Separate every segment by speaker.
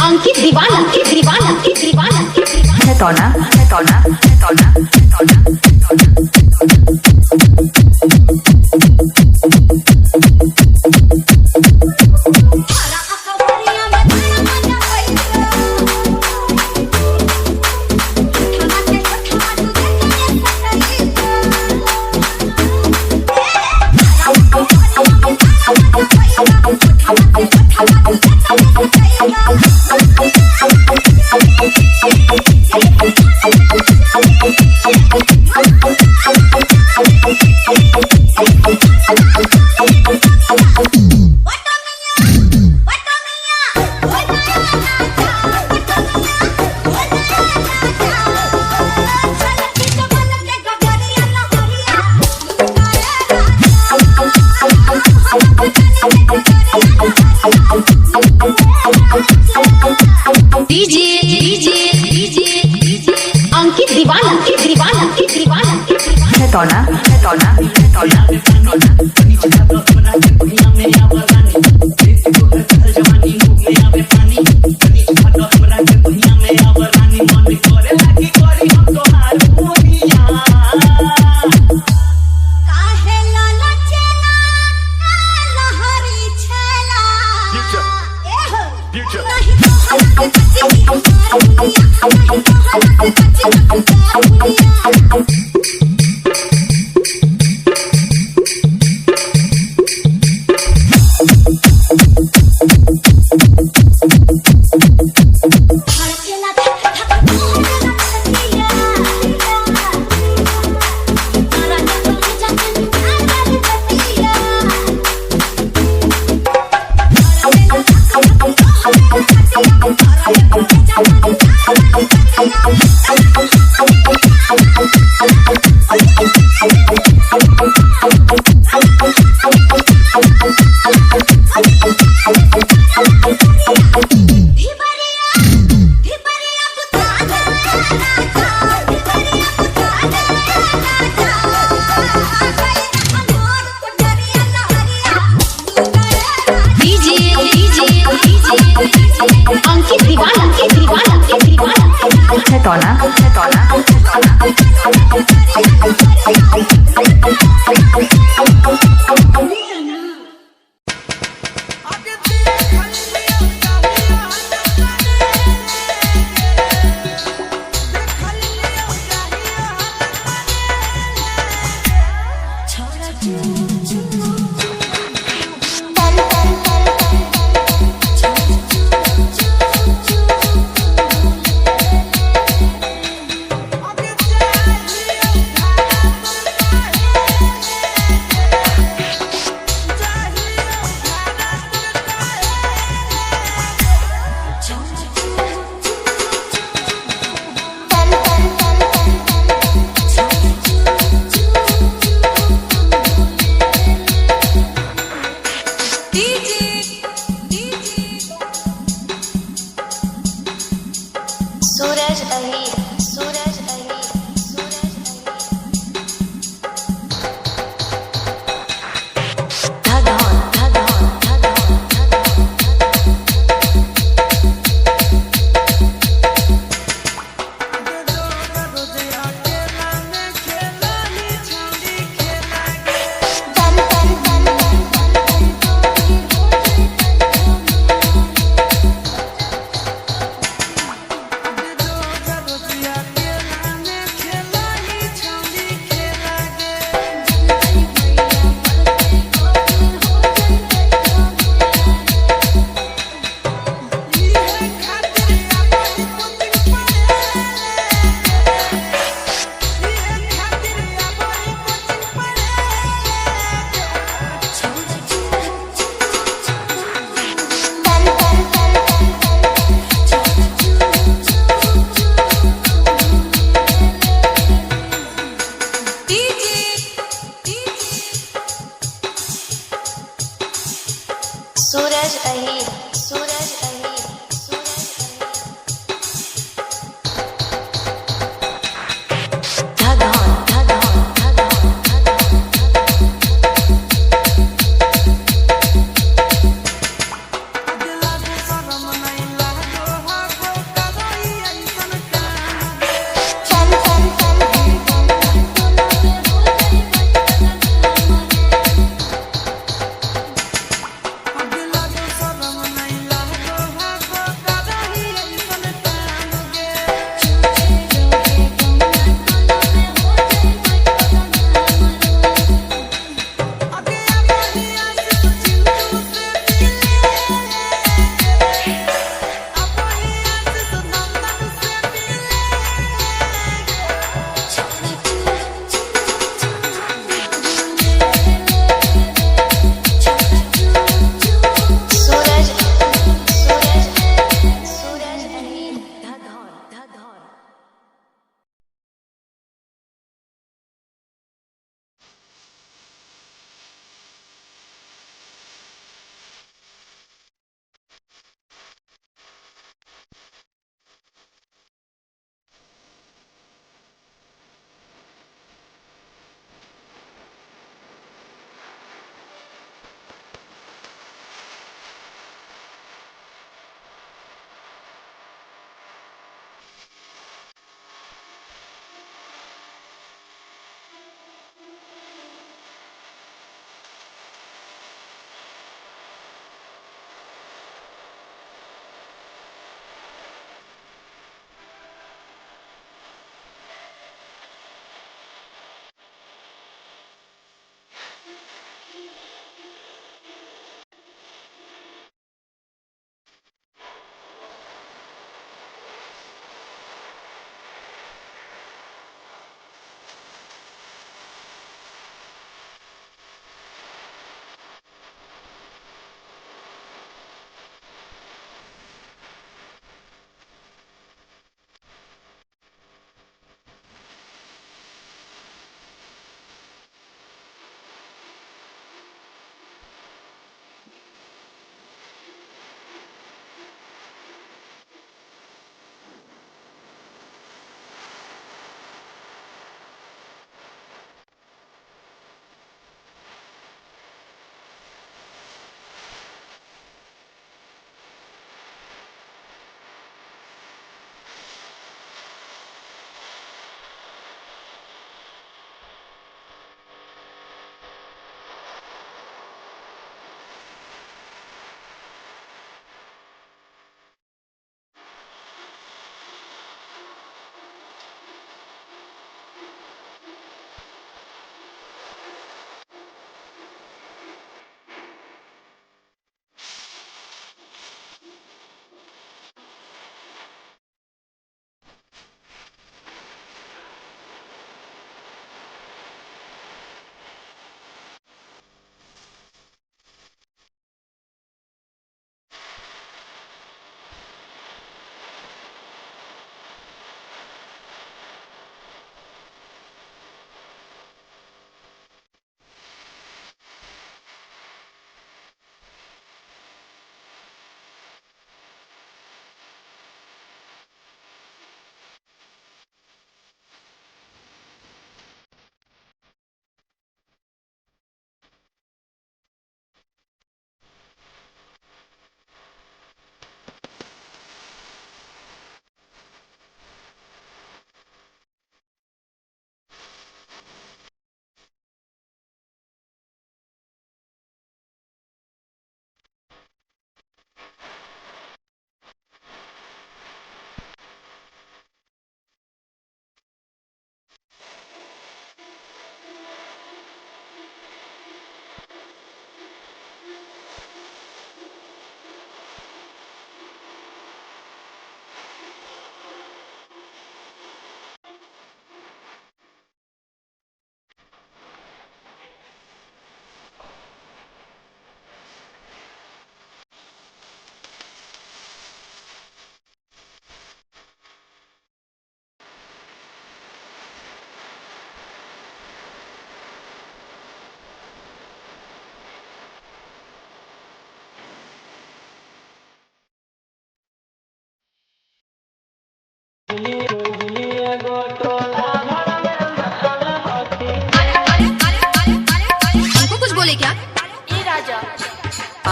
Speaker 1: अंकित दीवाना
Speaker 2: तोना
Speaker 1: अंकित दीवाना
Speaker 2: तोना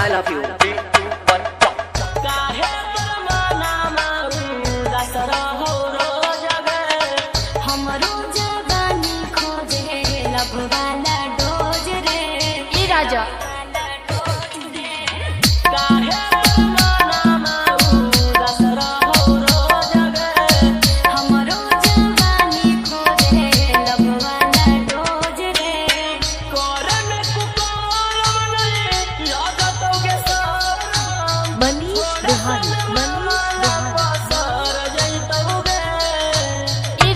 Speaker 2: I love you. 3, 2, 1, jump.
Speaker 3: काहे परमाना मारू दसरा हो रोज गे हमरो जवानी खोजे लब वाला डोज रे ई राजा काहे परमाना मारू दसरा हो रोज गे हमरो जवानी खोजे लब वाला डोज रे करन कुकोल मनले लागतोगे सारा
Speaker 4: मनीष बिहारी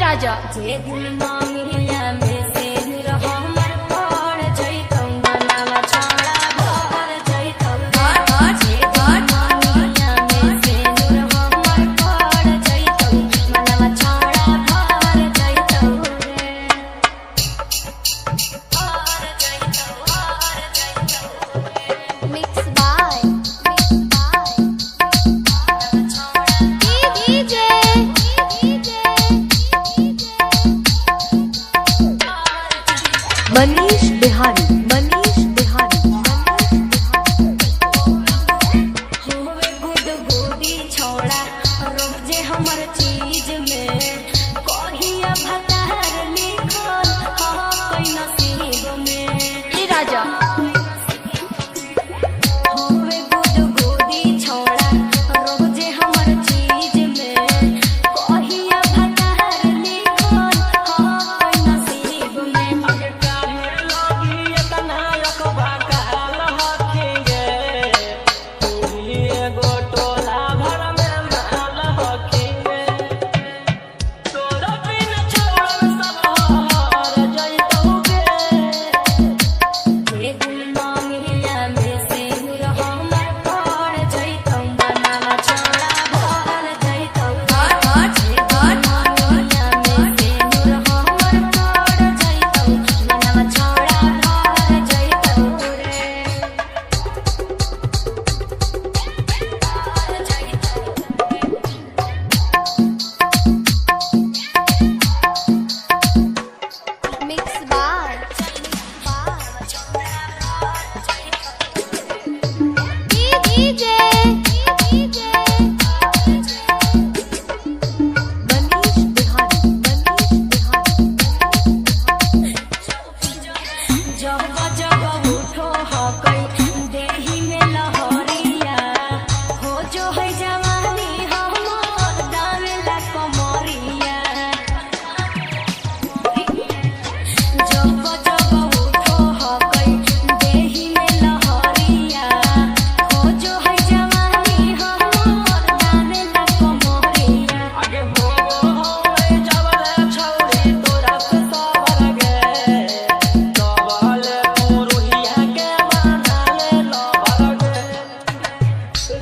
Speaker 3: राजा जे दिल मांगिया में से रहो मर पड़ जइतौ मनवा छाड़ा भर जइतौ जे दिल मांगिया में से रहो मर पड़ जइतौ मनवा छाड़ा भर जइतौ रे भर जइतौ रे
Speaker 1: mix by DJ
Speaker 4: Manish Bihari
Speaker 3: होवे गुद गोदी छोड़ा रोक जे हमर चीज में कहिया भतार लिखल हा कोई नसीब में ई राजा होवे गुद गोदी छोड़ा रोक जे हमर चीज में कहिया भतार लिखल हा कोई नसीब में अगे काहे लगी इतना रखबा काल हखेंगे तूही एगो टोला भर में माल हखेंगे तोरा बिन छोड़ सब हार जइतौगे जे दिल मांगिया में से रहो मर पड़ जइतौ बनावा छोड़ा भर जइतौ जे दिल मांगिया में से रहो मर पड़ जइतौ बनावा छोड़ा भर जइतौ रे
Speaker 1: mix by DJ
Speaker 4: Manish Bihari
Speaker 3: जब जब उठो हकई देही में लहरिया हो जो है जवानी हमर दावेला कमरिया जब जब उठो हकई देही में लहरिया हो जो है जवानी हमर दावेला कमरिया आगे हो जवरे छौरी तोरा के सबर गे तबल पुरुहिया के बनाले लबर गे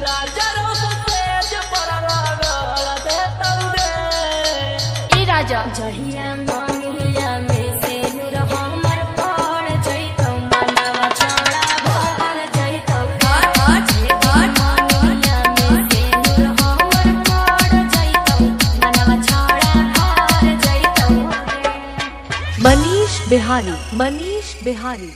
Speaker 3: राजा रोस तेज पर लगल देतौ रे ई राजा जहिया मांगिया में से रहो मर पड़ जइतौ मनवा छाड़ा भर जइतौ जे दिल मांगिया में से रहो मर पड़ जइतौ मनवा छाड़ा भर जइतौ
Speaker 4: मनीष बिहारी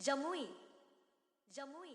Speaker 3: जमुई जमुई